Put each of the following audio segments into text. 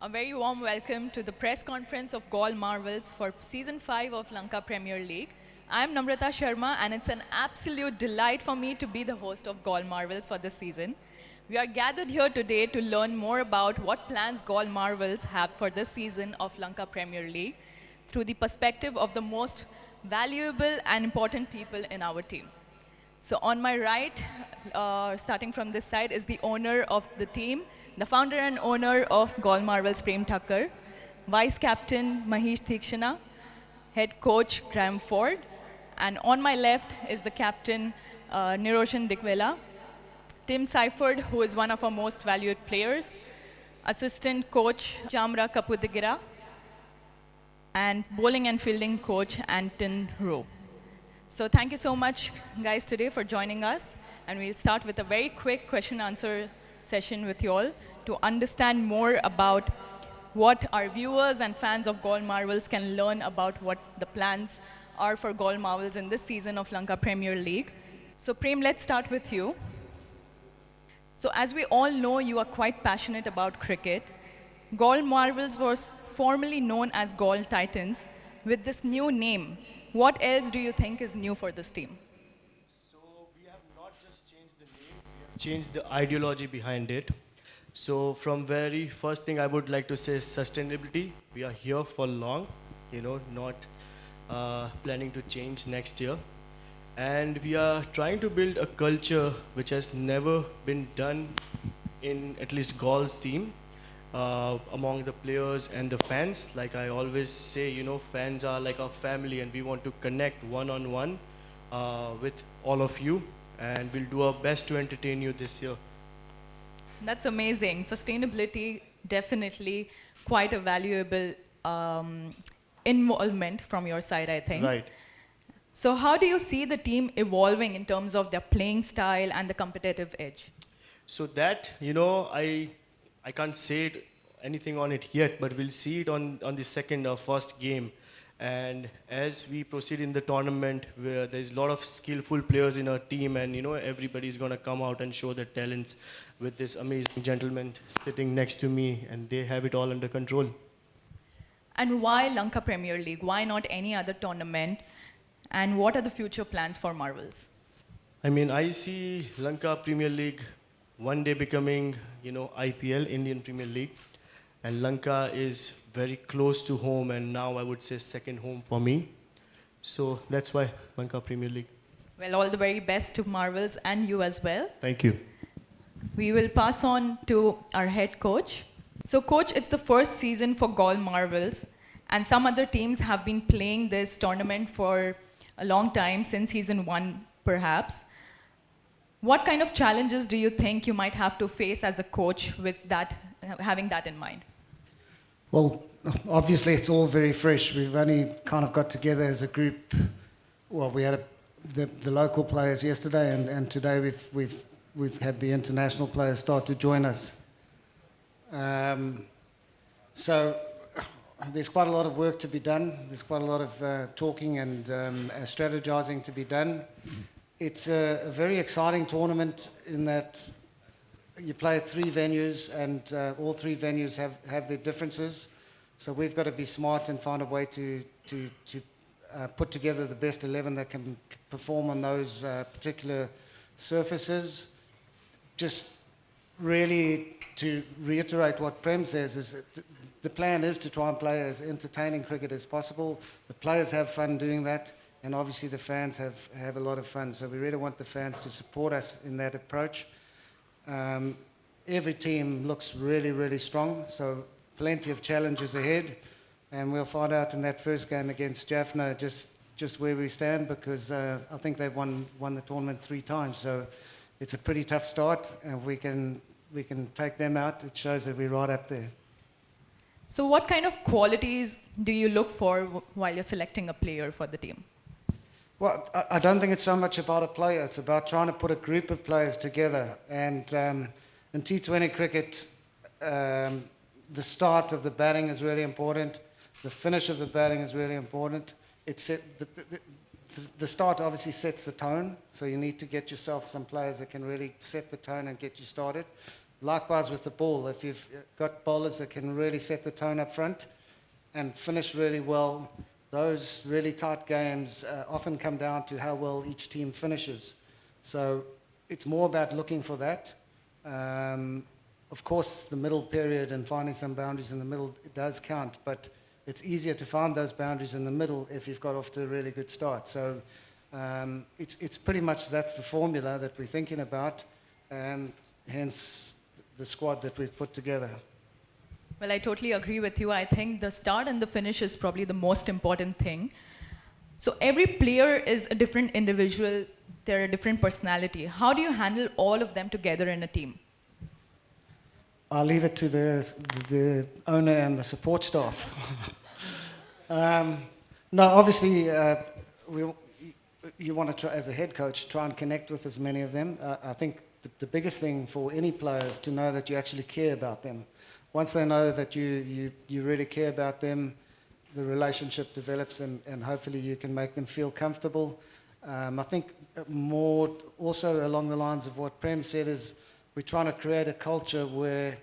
A very warm welcome to the press conference of Galle Marvels for Season 5 of Lanka Premier League. I'm Namrata Sharma and it's an absolute delight for me to be the host of Galle Marvels for this season. We are gathered here today to learn more about what plans Galle Marvels have for this season of Lanka Premier League through the perspective of the most valuable and important people in our team. So on my right, starting from this side, is the owner of the team, the founder and owner of Galle Marvels, Prem Thakkar, Vice Captain Maheesh Theekshana, Head Coach Graham Ford, and on my left is the Captain Niroshan Dickwella, Tim Seifert, who is one of our most valued players, Assistant Coach Chamara Kapugedara, and Bowling and Fielding Coach Anton Roux. So thank you so much, guys, today for joining us. And we'll start with a very quick question-answer session with you all to understand more about what our viewers and fans of Galle Marvels can learn about what the plans are for Galle Marvels in this season of Lanka Premier League. So Prem, let's start with you. So as we all know, you are quite passionate about cricket. Galle Marvels was formerly known as Galle Titans. With this new name, what else do you think is new for this team? So we have not just changed the name, we have changed the ideology behind it. So from very first thing I would like to say is sustainability. We are here for long, not planning to change next year. And we are trying to build a culture which has never been done in at least Galle's team. Among the players and the fans. Like I always say, fans are like our family and we want to connect one-on-one with all of you, and we'll do our best to entertain you this year. That's amazing. Sustainability, definitely quite a valuable involvement from your side, I think. Right. So how do you see the team evolving in terms of their playing style and the competitive edge? So that, I can't say anything on it yet, but we'll see it on the second or first game. And as we proceed in the tournament, where there's a lot of skillful players in our team, and everybody's gonna come out and show their talents with this amazing gentleman sitting next to me, and they have it all under control. And why Lanka Premier League? Why not any other tournament? And what are the future plans for Marvels? I mean, I see Lanka Premier League one day becoming, IPL, Indian Premier League. And Lanka is very close to home, and now I would say second home for me. So that's why Lanka Premier League. Well, all the very best to Marvels and you as well. Thank you. We will pass on to our head coach. So coach, it's the first season for Galle Marvels, and some other teams have been playing this tournament for a long time, since season 1 perhaps. What kind of challenges do you think you might have to face as a coach with that, having that in mind? Well, obviously it's all very fresh. We've only kind of got together as a group. Well, we had the local players yesterday, and today we've had the international players start to join us. So there's quite a lot of work to be done. There's quite a lot of talking and strategizing to be done. It's a very exciting tournament in that you play at 3 venues, and all 3 venues have their differences. So we've got to be smart and find a way to put together the best 11 that can perform on those particular surfaces. Just really to reiterate what Prem says is that the plan is to try and play as entertaining cricket as possible. The players have fun doing that. And obviously the fans have a lot of fun. So we really want the fans to support us in that approach. Every team looks really, really strong. So plenty of challenges ahead. And we'll find out in that first game against Jaffna just where we stand, because I think they've won the tournament 3 times. So it's a pretty tough start. And if we can take them out, it shows that we're right up there. So what kind of qualities do you look for while you're selecting a player for the team? Well, I don't think it's so much about a player. It's about trying to put a group of players together. And in T20 cricket, the start of the batting is really important. The finish of the batting is really important. The start obviously sets the tone. So you need to get yourself some players that can really set the tone and get you started. Likewise with the ball, if you've got bowlers that can really set the tone up front and finish really well, those really tight games often come down to how well each team finishes. So it's more about looking for that. Of course, the middle period and finding some boundaries in the middle, it does count, but it's easier to find those boundaries in the middle if you've got off to a really good start. So it's pretty much that's the formula that we're thinking about, and hence the squad that we've put together. Well, I totally agree with you. I think the start and the finish is probably the most important thing. So every player is a different individual. They're a different personality. How do you handle all of them together in a team? I'll leave it to the owner and the support staff. No, obviously, you want to try, as a head coach, try and connect with as many of them. I think the biggest thing for any player is to know that you actually care about them. Once they know that you really care about them, the relationship develops, and hopefully you can make them feel comfortable. I think more also along the lines of what Prem said is we're trying to create a culture where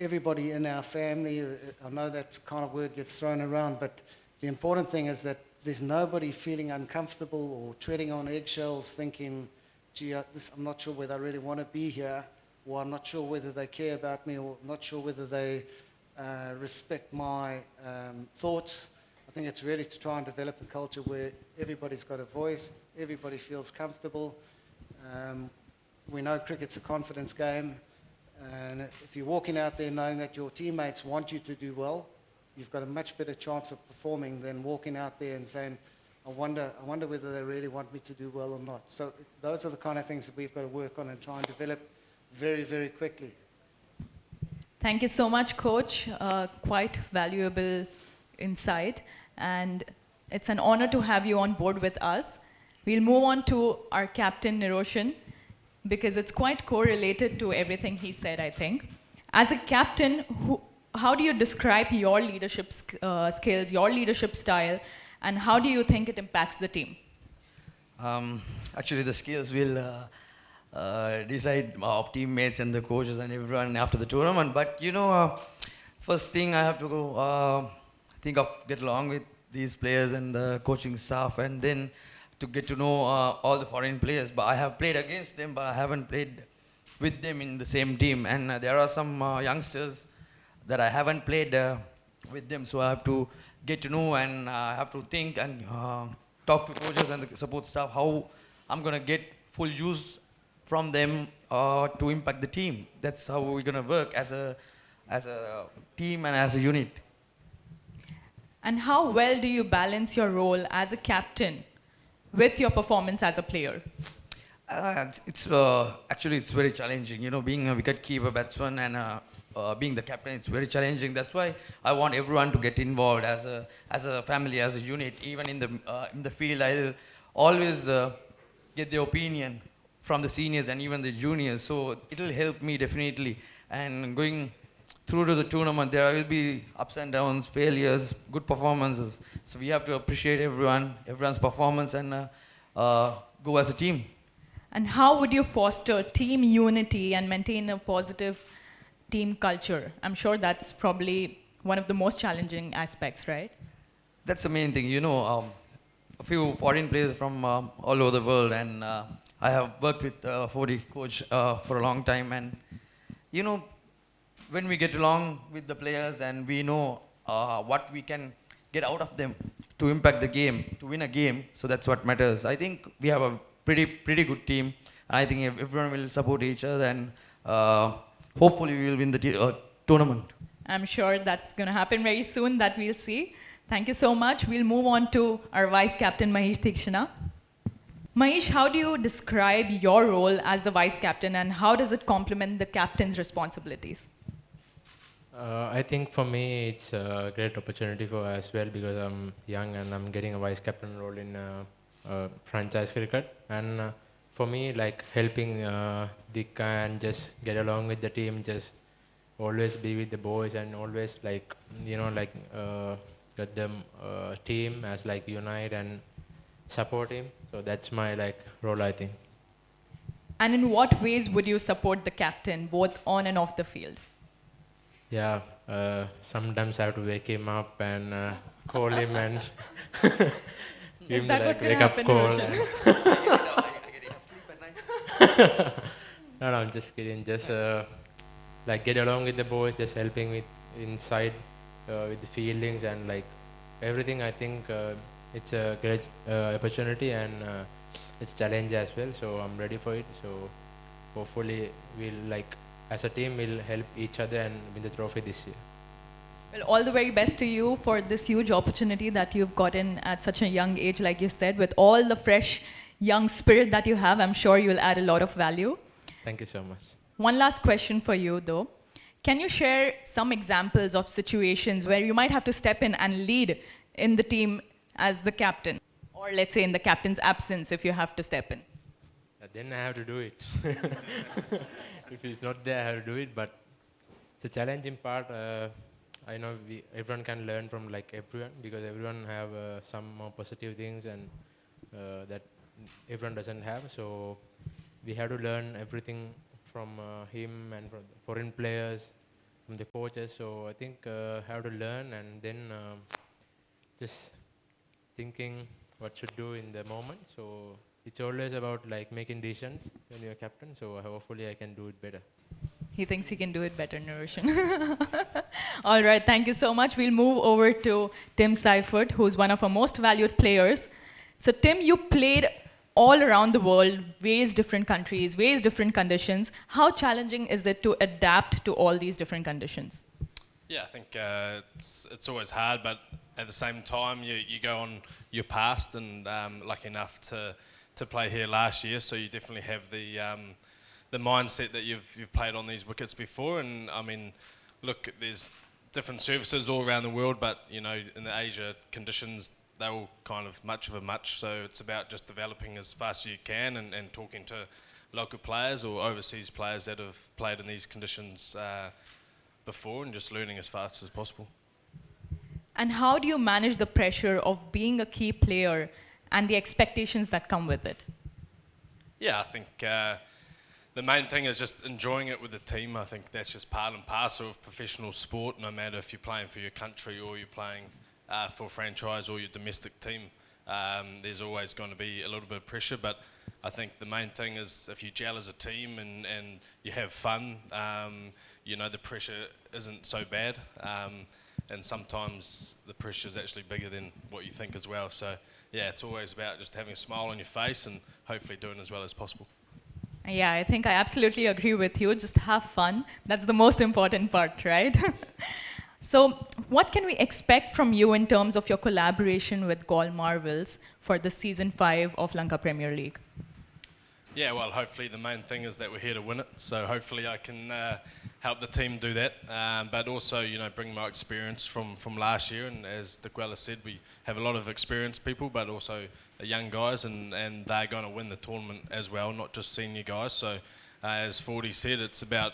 everybody in our family, I know that kind of word gets thrown around, but the important thing is that there's nobody feeling uncomfortable or treading on eggshells thinking, gee, I'm not sure whether I really want to be here, or I'm not sure whether they care about me, or I'm not sure whether they respect my thoughts. I think it's really to try and develop a culture where everybody's got a voice, everybody feels comfortable. We know cricket's a confidence game, and if you're walking out there knowing that your teammates want you to do well, you've got a much better chance of performing than walking out there and saying, I wonder whether they really want me to do well or not. So those are the kind of things that we've got to work on and try and develop very, very quickly. Thank you so much, Coach. Quite valuable insight. And it's an honor to have you on board with us. We'll move on to our captain, Niroshan, because it's quite correlated to everything he said, I think. As a captain, how do you describe your leadership skills, your leadership style, and how do you think it impacts the team? Actually, the skills will decide our teammates and the coaches and everyone after the tournament. But first thing I have to go get along with these players and the coaching staff, and then to get to know all the foreign players. But I have played against them, but I haven't played with them in the same team. And there are some youngsters that I haven't played with them, so I have to get to know, and I have to think and talk to coaches and the support staff how I'm going to get full use from them to impact the team. That's how we're going to work as a team and as a unit. And how well do you balance your role as a captain with your performance as a player? It's actually it's very challenging. Being a wicket-keeper batsman and being the captain, it's very challenging. That's why I want everyone to get involved as a family, as a unit. Even in the field, I'll always get the opinion from the seniors and even the juniors. So it'll help me definitely. And going through to the tournament, there will be ups and downs, failures, good performances. So we have to appreciate everyone's performance, and go as a team. And how would you foster team unity and maintain a positive team culture? I'm sure that's probably one of the most challenging aspects, right? That's the main thing. A few foreign players from all over the world, and I have worked with 40 coach for a long time, and when we get along with the players and we know what we can get out of them to impact the game, to win a game, so that's what matters. I think we have a pretty good team. I think everyone will support each other, and hopefully we will win the tournament. I'm sure that's going to happen very soon, that we'll see. Thank you so much. We'll move on to our Vice Captain, Maheesh Theekshana. Maheesh, how do you describe your role as the Vice Captain, and how does it complement the captain's responsibilities? I think for me it's a great opportunity for as well, because I'm young and I'm getting a vice captain role in franchise cricket. And for me, like helping Dick and just get along with the team, just always be with the boys and always get them team as like unite and support him. So that's my role, I think. And in what ways would you support the captain, both on and off the field? Yeah, sometimes I have to wake him up and call him and give Is him the that what's going to wake up happen, call. Niroshan? No, I'm just kidding. Just get along with the boys, just helping with inside with the fieldings and everything. I think it's a great opportunity and it's challenge as well. So I'm ready for it. So hopefully we'll as a team we'll help each other and win the trophy this year. Well, all the very best to you for this huge opportunity that you've gotten at such a young age, like you said, with all the fresh young spirit that you have. I'm sure you'll add a lot of value. Thank you so much. One last question for you, though. Can you share some examples of situations where you might have to step in and lead in the team as the captain? Or let's say in the captain's absence if you have to step in. Then I have to do it. If he's not there, I have to do it. But it's a challenging part. I know everyone can learn from everyone because everyone have some more positive things and that everyone doesn't have. So we have to learn everything from him and from the foreign players, from the coaches. So I think have to learn and then just thinking what should do in the moment. So it's always about making decisions when you're a captain. So hopefully I can do it better. He thinks he can do it better, Niroshan. All right, thank you so much. We'll move over to Tim Seifert, who's one of our most valued players. So Tim, you played all around the world, various different countries, various different conditions. How challenging is it to adapt to all these different conditions? Yeah, I think it's always hard, but at the same time, you go on your past, and lucky enough to play here last year, so you definitely have the mindset that you've played on these wickets before. And I mean, look, there's different surfaces all around the world, but in the Asia conditions, they're all kind of much of a much. So it's about just developing as fast as you can and talking to local players or overseas players that have played in these conditions before, and just learning as fast as possible. And how do you manage the pressure of being a key player and the expectations that come with it? Yeah, I think the main thing is just enjoying it with the team. I think that's just part and parcel of professional sport, no matter if you're playing for your country or you're playing for a franchise or your domestic team. There's always going to be a little bit of pressure, but I think the main thing is if you gel as a team and you have fun, the pressure isn't so bad. And sometimes the pressure is actually bigger than what you think as well. So yeah, it's always about just having a smile on your face and hopefully doing as well as possible. Yeah, I think I absolutely agree with you. Just have fun. That's the most important part, right? So what can we expect from you in terms of your collaboration with Galle Marvels for the Season 5 of Lanka Premier League? Yeah, well, hopefully the main thing is that we're here to win it. So hopefully I can help the team do that. But also, bring my experience from last year. And as Dickwella said, we have a lot of experienced people, but also young guys, and they're going to win the tournament as well, not just senior guys. So as Fordy said, it's about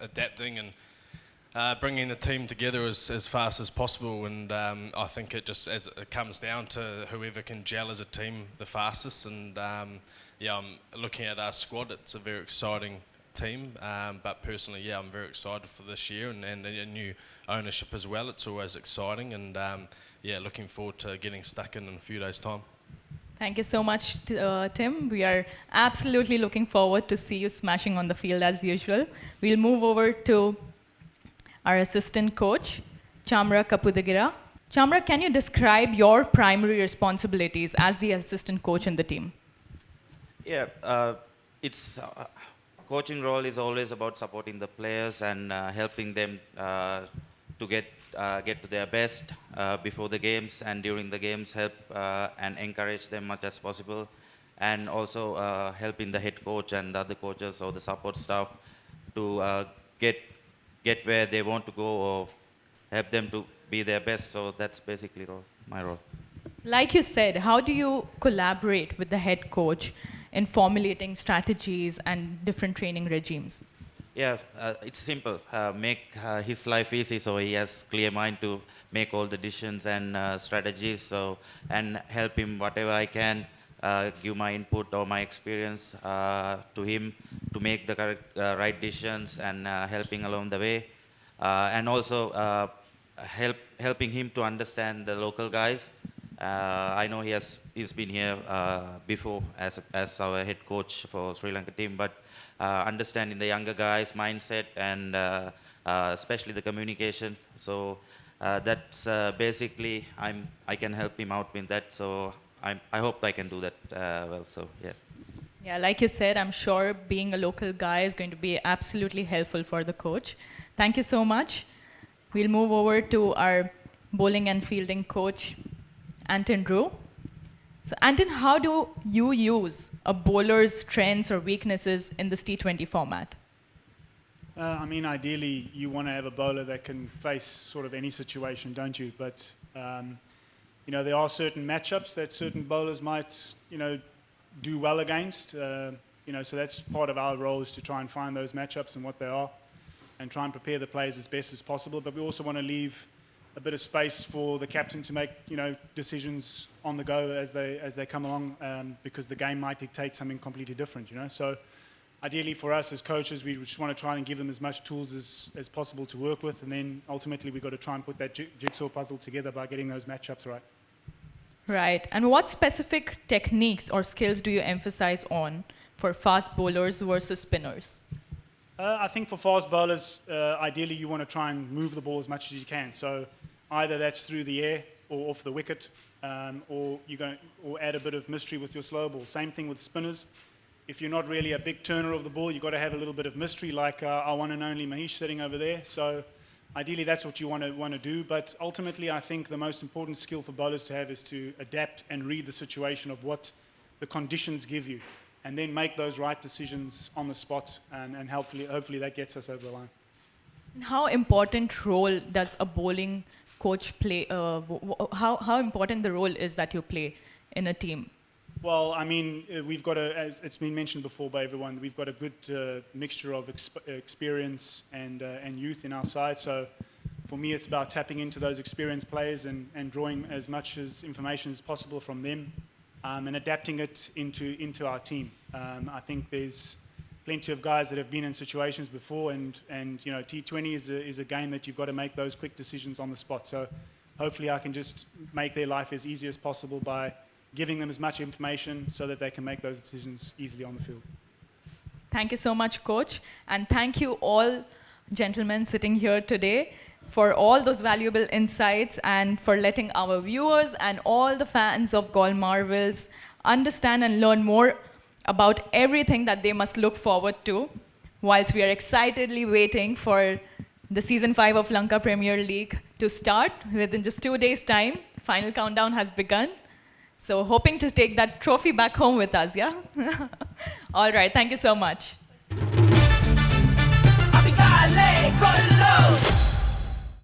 adapting and bringing the team together as fast as possible. And I think it comes down to whoever can gel as a team the fastest. And I'm looking at our squad. It's a very exciting team, but personally, I'm very excited for this year and a new ownership as well. It's always exciting, and looking forward to getting stuck in a few days' time. Thank you so much, Tim. We are absolutely looking forward to see you smashing on the field as usual. We'll move over to our assistant coach, Chamara Kapugedara. Chamara, can you describe your primary responsibilities as the assistant coach in the team? Yeah, it's coaching role is always about supporting the players and helping them to get to their best before the games and during the games, help and encourage them much as possible, and also helping the head coach and the other coaches or the support staff to get where they want to go or help them to be their best. So that's basically my role. Like you said, how do you collaborate with the head coach in formulating strategies and different training regimes? Yeah, it's simple. Make his life easy so he has clear mind to make all the decisions and strategies. So, and help him whatever I can give my input or my experience to him to make the correct, right decisions and helping along the way. And also helping him to understand the local guys. I know he's been here before as our head coach for Sri Lanka team, but understanding the younger guys' mindset and especially the communication. So that's basically I can help him out with that. So I hope I can do that well. So yeah. Yeah, like you said, I'm sure being a local guy is going to be absolutely helpful for the coach. Thank you so much. We'll move over to our bowling and fielding coach, Anton Roux. So Anton, how do you use a bowler's strengths or weaknesses in this T20 format? I mean, ideally, you want to have a bowler that can face sort of any situation, don't you? But, you know, there are certain matchups that certain bowlers might, you know, do well against. You know, so that's part of our role, is to try and find those matchups and what they are and try and prepare the players as best as possible. But we also want to leave a bit of space for the captain to make, you know, decisions on the go as they come along, because the game might dictate something completely different, you know. So ideally for us as coaches, we just want to try and give them as much tools as possible to work with, and then ultimately we've got to try and put that jigsaw puzzle together by getting those matchups right. Right. And what specific techniques or skills do you emphasize on for fast bowlers versus spinners? I think for fast bowlers, ideally you want to try and move the ball as much as you can. So either that's through the air or off the wicket, or add a bit of mystery with your slow ball. Same thing with spinners. If you're not really a big turner of the ball, you've got to have a little bit of mystery, like our one and only Maheesh sitting over there. So ideally that's what you want to do. But ultimately I think the most important skill for bowlers to have is to adapt and read the situation of what the conditions give you, and then make those right decisions on the spot, and hopefully that gets us over the line. How important role does a bowling coach play? How important the role is that you play in a team? Well, I mean, we've got as it's been mentioned before by everyone, we've got a good mixture of experience and youth in our side. So for me, it's about tapping into those experienced players and drawing as much information as possible from them, and adapting it into our team. I think there's plenty of guys that have been in situations before, and you know, T20 is a game that you've got to make those quick decisions on the spot. So hopefully I can just make their life as easy as possible by giving them as much information so that they can make those decisions easily on the field. Thank you so much, Coach. And thank you all, gentlemen sitting here today, for all those valuable insights and for letting our viewers and all the fans of Galle Marvels understand and learn more about everything that they must look forward to, whilst we are excitedly waiting for the Season 5 of Lanka Premier League to start within just 2 days' time. Final countdown has begun. So hoping to take that trophy back home with us, yeah? All right, thank you so much.